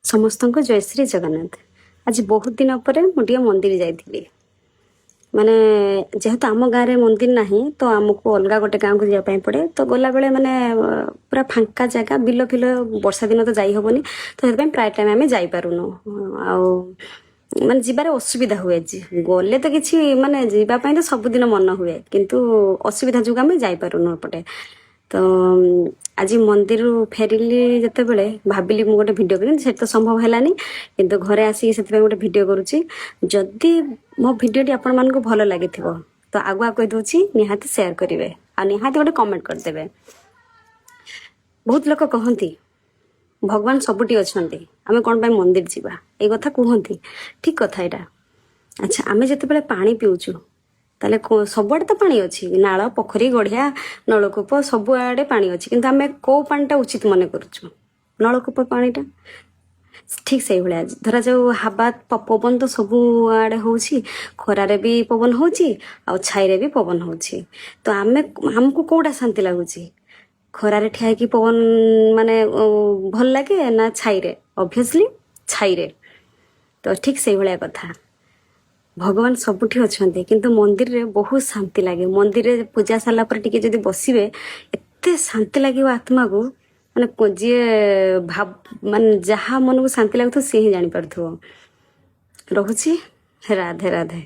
समस्त को जय श्री जगन्नाथ। आज बहुत दिन पर मुझे मंदिर जाइली माने जेहेतु आम गाँव में मंदिर ना तो आमको अलग गोटे गाँव को जावाई पड़े तो गला बेले माने पूरा फांका जगह बिल फिल वर्षा दिन तो जाई हेनी तो से प्राय टाइम आम जापारूनु माने जीवार असुविधा हुए गले तो किसी माने जीवाई तो सबुदिन मन हुए किंतु असुविधा जो आम जापारूनु एपटे तो आज मंदिर फेरिली जिते बड़े भाविली मुझे गोटे भिडियो करी से तो संभव है किंतु घरे आसिक से गोटे भिडियो करुच्ची जदि मो भिडियोटी आपण मानक भल लगी तो आगुआ कही दूसरी निहाती सेयार करेंगे आ निहाती गोटे कमेंट करदे। बहुत लोग कहती भगवान सबुटी अच्छा आम कौन पाई मंदिर जावा ये कथा कहती ठीक कथा यहाँ। अच्छा आम जिते पानी पीऊचु ताले सबुआड़े तो पानी अच्छी नाल पोखरी गढ़िया नलकूप सबुआड़े पानी अच्छी किंतु आम कौ पानीटा उचित मन करुचु नलकूप पानीटा ठीक से भाया धरा जाऊ हावा पवन तो सबुआड़े हो खरारे भी पवन हो छाईरे भी पवन हो तो आम आमको कौटा शांति लगुच खरारे ठिया कि पवन माने भल लगे ना छाईरे ऑब्वियसली छाईरे तो ठीक से भाया कथा भगवान सबुठी अच्छा किंतु मंदिर रे बहुत शांति लगे मंदिर रे पूजा सारा पर टिके जदि बसिबे एते शांति लगे आत्मा को माने जी भाव मान जहाँ मन को शांति लगुथ सी ही जानी पारथुव। रहुछि राधे राधे।